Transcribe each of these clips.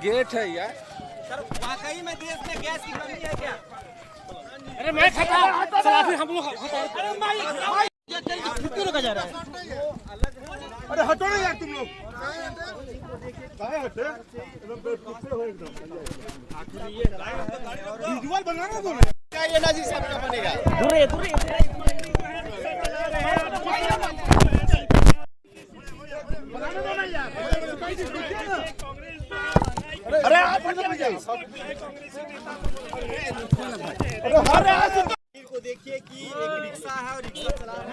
Gate है यार। Sir वाकई में देश में गैस की कमी है क्या? अरे मैं हम लोग रोका जा रहा है। अरे हटो ना यार तुम लोग। हटे विजुअल बनाना दो क्या ये नाजी साहब का बनेगा। अरे आप को देखिए कि एक रिक्शा है और रिक्शा चला रहा है।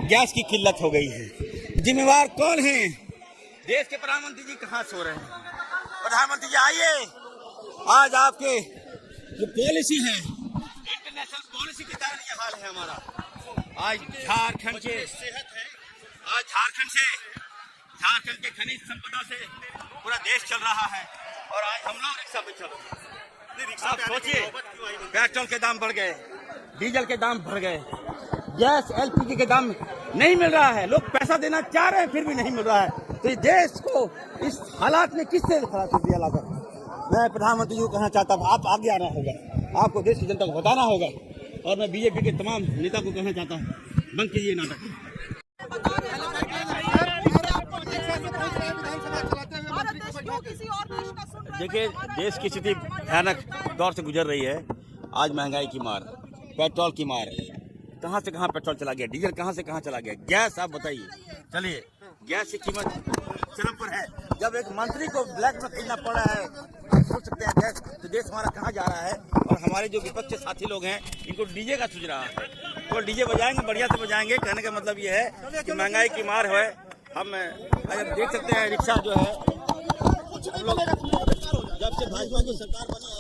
गैस की किल्लत हो गई है, जिम्मेवार कौन है? देश के प्रधानमंत्री जी कहाँ सो रहे हैं? प्रधानमंत्री जी आइए, आज आपके जो पॉलिसी है, इंटरनेशनल पॉलिसी के कारण ये हाल है हमारा। आज झारखंड के खनिज संपदा से पूरा देश चल रहा है और आज हम लोग रिक्शा पे चल रहे हैं। आप सोचिए, पेट्रोल के दाम बढ़ गए, डीजल के दाम बढ़ गए, गैस एलपीजी के दाम नहीं मिल रहा है, लोग पैसा देना चाह रहे हैं फिर भी नहीं मिल रहा है। तो इस देश को इस हालात में किससे खड़ा कर दिया लाकर? मैं प्रधानमंत्री जी को कहना चाहता हूँ, आप आगे आना होगा, आपको देश की जनता को बताना होगा। और मैं बीजेपी के तमाम नेता को कहना चाहता हूँ, बंद कीजिए नाटक। देखिए, देश की स्थिति भयानक दौर से गुजर रही है। आज महंगाई की मार, पेट्रोल की मार, कहां से कहां पेट्रोल चला गया, डीजल कहां से कहां चला गया, गैस आप बताइए। चलिए, गैस की कीमत चरम पर है। जब एक मंत्री को ब्लैक में खरीदना पड़ रहा है, आप सोच सकते हैं गैस तो देश हमारा कहां जा रहा है। और हमारे जो विपक्ष साथी लोग हैं, इनको डीजे का सूझ रहा है, तो डीजे बजाएंगे, बढ़िया से बजाएंगे। कहने का मतलब ये है कि महंगाई की मार है। हम देख सकते हैं रिक्शा जो है, हम लोग जब से भाजपा की सरकार बनी है,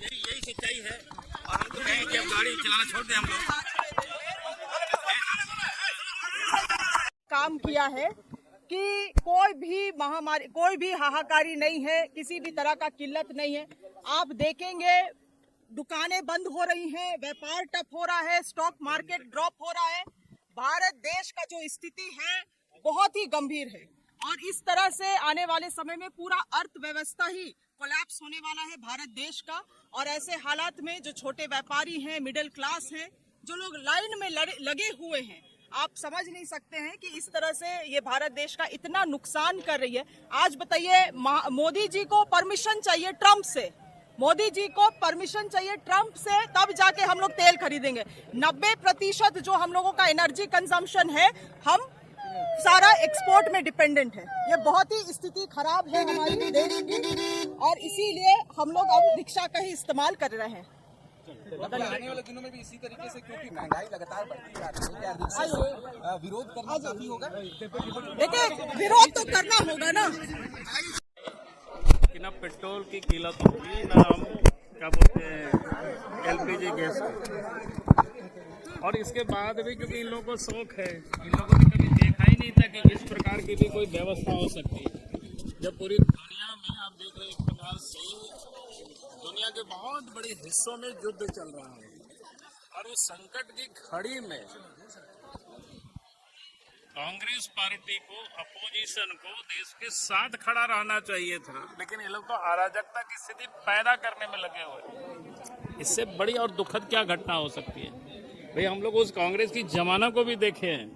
यही सच्चाई है। और हम तो कहें कि अब गाड़ी चलाना छोड़ दें हम लोग। काम किया है कि कोई भी महामारी, कोई भी हाहाकारी नहीं है, किसी भी तरह का किल्लत नहीं है। आप देखेंगे दुकानें बंद हो रही हैं, व्यापार ठप हो रहा है, स्टॉक मार्केट ड्रॉप हो रहा है। भारत देश का जो स्थिति है बहुत ही गंभीर है और इस तरह से आने वाले समय में पूरा अर्थव्यवस्था ही कोलैप्स होने वाला है भारत देश का। और ऐसे हालात में जो छोटे व्यापारी हैं, मिडिल क्लास हैं, जो लोग लाइन में लगे हुए हैं, आप समझ नहीं सकते हैं कि इस तरह से ये भारत देश का इतना नुकसान कर रही है। आज बताइए, मोदी जी को परमिशन चाहिए ट्रंप से, मोदी जी को परमिशन चाहिए ट्रंप से, तब जाके हम लोग तेल खरीदेंगे। 90% जो हम लोगों का एनर्जी कंजम्पशन है, हम सारा एक्सपोर्ट में डिपेंडेंट है। ये बहुत ही स्थिति खराब है हमारे देश की और इसीलिए हम लोग अब रिक्शा का ही इस्तेमाल कर रहे हैं। आने वाले दिनों में भी इसी तरीके से, क्योंकि महंगाई लगातार बढ़ती जा रही है, क्या रिक्शा से विरोध करना काफी होगा? देखिए, विरोध तो करना होगा ना कि ना पेट्रोल की कीमत होगी, ना हम क्या बोलते हैं एलपीजी गैस की। और इसके बाद भी क्योंकि इन लोगों को शौक है, इन लोगों ने कभी देखा ही नहीं था कि इस प्रकार की भी कोई व्यवस्था हो सकती है। जब पूरी दुनिया में आप देख रहे हैं एक प्रकार से दुनिया के बहुत बड़े हिस्सों में युद्ध चल रहा है और इस संकट की घड़ी में कांग्रेस पार्टी को, अपोजिशन को देश के साथ खड़ा रहना चाहिए था, लेकिन ये लोग तो अराजकता की स्थिति पैदा करने में लगे हुए। इससे बड़ी और दुखद क्या घटना हो सकती है? भाई, हम लोग उस कांग्रेस की जमाना को भी देखे हैं।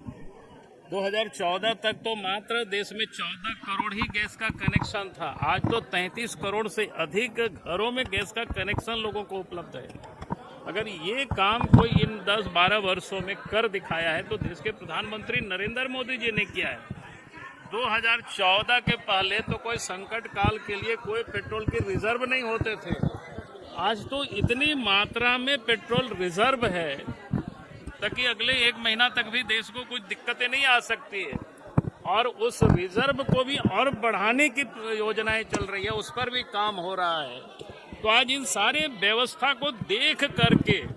2014 तक तो मात्र देश में 14 करोड़ ही गैस का कनेक्शन था। आज तो 33 करोड़ से अधिक घरों में गैस का कनेक्शन लोगों को उपलब्ध है। अगर ये काम कोई इन 10-12 वर्षों में कर दिखाया है तो देश के प्रधानमंत्री नरेंद्र मोदी जी ने किया है। 2014 के पहले तो कोई संकट काल के लिए कोई पेट्रोल की रिजर्व नहीं होते थे। आज तो इतनी मात्रा में पेट्रोल रिजर्व है ताकि अगले 1 महीना तक भी देश को कुछ दिक्कतें नहीं आ सकती है। और उस रिजर्व को भी और बढ़ाने की योजनाएं चल रही है, उस पर भी काम हो रहा है। तो आज इन सारे व्यवस्था को देख करके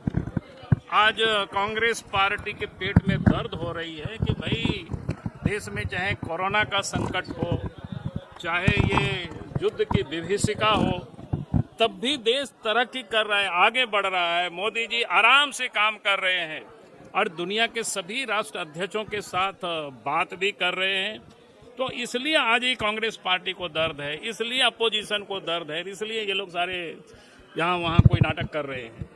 आज कांग्रेस पार्टी के पेट में दर्द हो रही है कि भाई, देश में चाहे कोरोना का संकट हो, चाहे ये युद्ध की विभीषिका हो, तब भी देश तरक्की कर रहा है, आगे बढ़ रहा है। मोदी जी आराम से काम कर रहे हैं और दुनिया के सभी राष्ट्र अध्यक्षों के साथ बात भी कर रहे हैं। तो इसलिए आज ही कांग्रेस पार्टी को दर्द है, इसलिए अपोजिशन को दर्द है, इसलिए ये लोग सारे यहाँ वहाँ कोई नाटक कर रहे हैं।